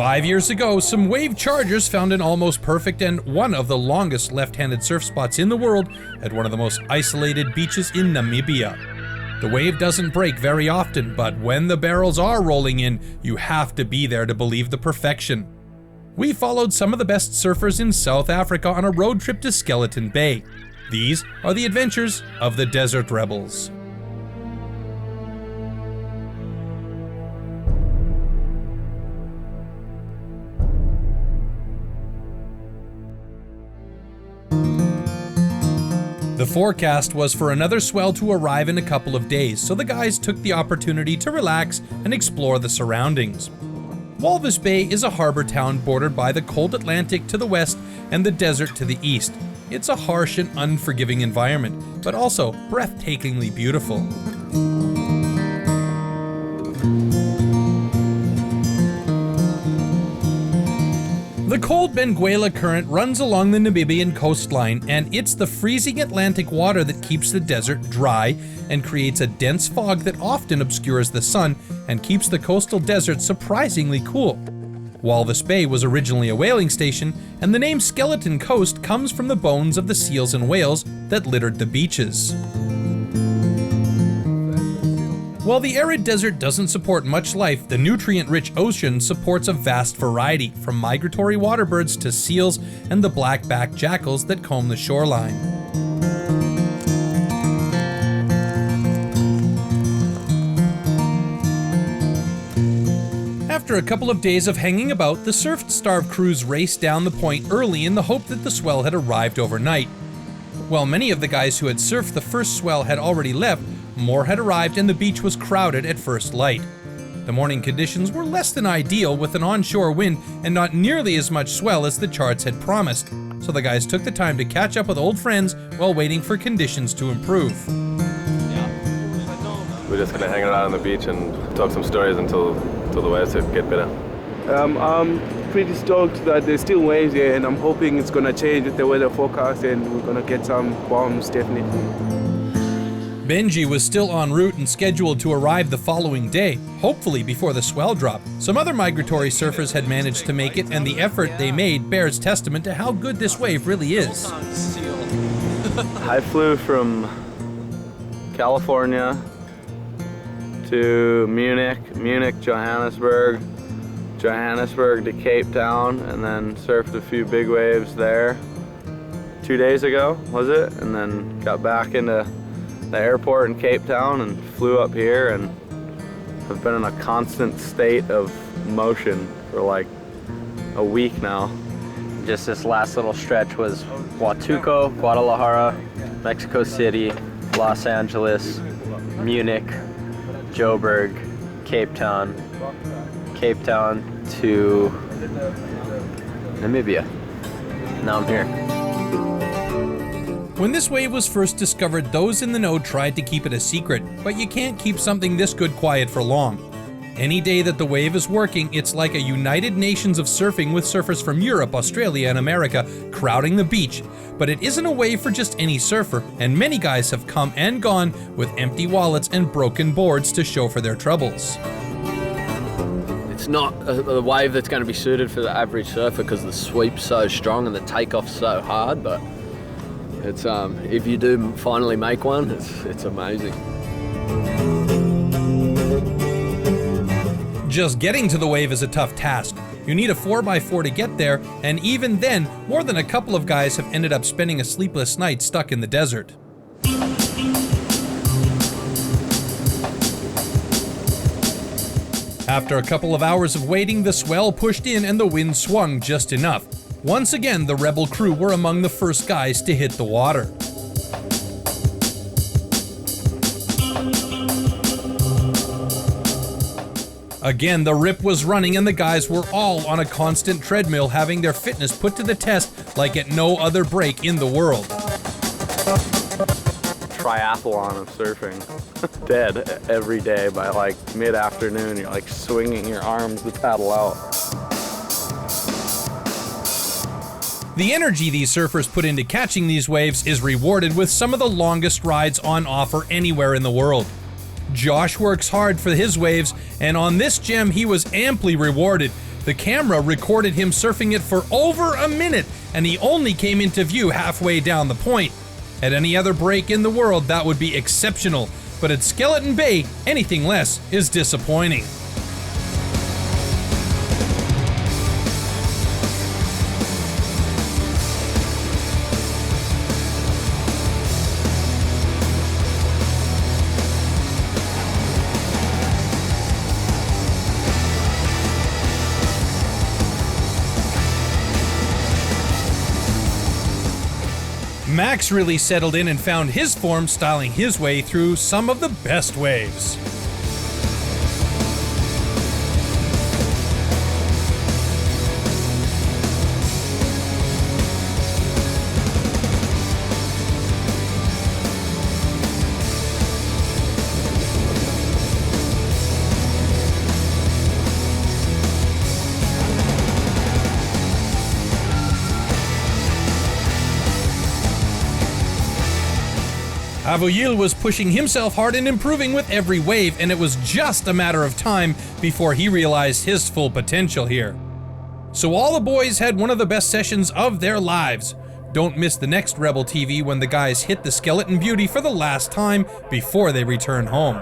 5 years ago, some wave chargers found an almost perfect and one of the longest left-handed surf spots in the world at one of the most isolated beaches in Namibia. The wave doesn't break very often, but when the barrels are rolling in, you have to be there to believe the perfection. We followed some of the best surfers in South Africa on a road trip to Skeleton Bay. These are the adventures of the Desert Rebels. The forecast was for another swell to arrive in a couple of days, so the guys took the opportunity to relax and explore the surroundings. Walvis Bay is a harbor town bordered by the cold Atlantic to the west and the desert to the east. It's a harsh and unforgiving environment, but also breathtakingly beautiful. The cold Benguela Current runs along the Namibian coastline, and it's the freezing Atlantic water that keeps the desert dry and creates a dense fog that often obscures the sun and keeps the coastal desert surprisingly cool. Walvis Bay was originally a whaling station, and the name Skeleton Coast comes from the bones of the seals and whales that littered the beaches. While the arid desert doesn't support much life, the nutrient-rich ocean supports a vast variety, from migratory waterbirds to seals and the black-backed jackals that comb the shoreline. After a couple of days of hanging about, the surf-starved crews raced down the point early in the hope that the swell had arrived overnight. While many of the guys who had surfed the first swell had already left, more had arrived and the beach was crowded at first light. The morning conditions were less than ideal, with an onshore wind and not nearly as much swell as the charts had promised, so the guys took the time to catch up with old friends while waiting for conditions to improve. We're just kind of hanging out on the beach and talk some stories until the waves get better. I'm pretty stoked that there's still waves here, and I'm hoping it's going to change with the weather forecast and we're going to get some bombs definitely. Benji was still en route and scheduled to arrive the following day, hopefully before the swell drop. Some other migratory surfers had managed to make it, and the effort they made bears testament to how good this wave really is. I flew from California to Munich, Johannesburg to Cape Town, and then surfed a few big waves there 2 days ago, was it? And then got back into the airport in Cape Town and flew up here, and have been in a constant state of motion for like a week now. Just this last little stretch was Huatuco, Guadalajara, Mexico City, Los Angeles, Munich, Joburg, Cape Town to Namibia. Now I'm here. When this wave was first discovered, those in the know tried to keep it a secret, but you can't keep something this good quiet for long. Any day that the wave is working, it's like a United Nations of surfing, with surfers from Europe, Australia, and America crowding the beach. But it isn't a wave for just any surfer, and many guys have come and gone with empty wallets and broken boards to show for their troubles. It's not a wave that's going to be suited for the average surfer because the sweep's so strong and the takeoff's so hard, but it's if you do finally make one, it's amazing. Just getting to the wave is a tough task. You need a 4x4 to get there, and even then, more than a couple of guys have ended up spending a sleepless night stuck in the desert. After a couple of hours of waiting, the swell pushed in and the wind swung just enough. Once again, the rebel crew were among the first guys to hit the water. Again, the rip was running and the guys were all on a constant treadmill, having their fitness put to the test like at no other break in the world. Triathlon of surfing. Dead every day by like mid-afternoon. You're like swinging your arms to paddle out. The energy these surfers put into catching these waves is rewarded with some of the longest rides on offer anywhere in the world. Josh works hard for his waves, and on this gem he was amply rewarded, The camera recorded him surfing it for over a minute, and he only came into view halfway down the point. At any other break in the world, that would be exceptional, but at Skeleton Bay, anything less is disappointing. Max really settled in and found his form styling his way through some of the best waves. Avoyille was pushing himself hard and improving with every wave, and it was just a matter of time before he realized his full potential here. So all the boys had one of the best sessions of their lives. Don't miss the next Rebel TV when the guys hit the Skeleton Beauty for the last time before they return home.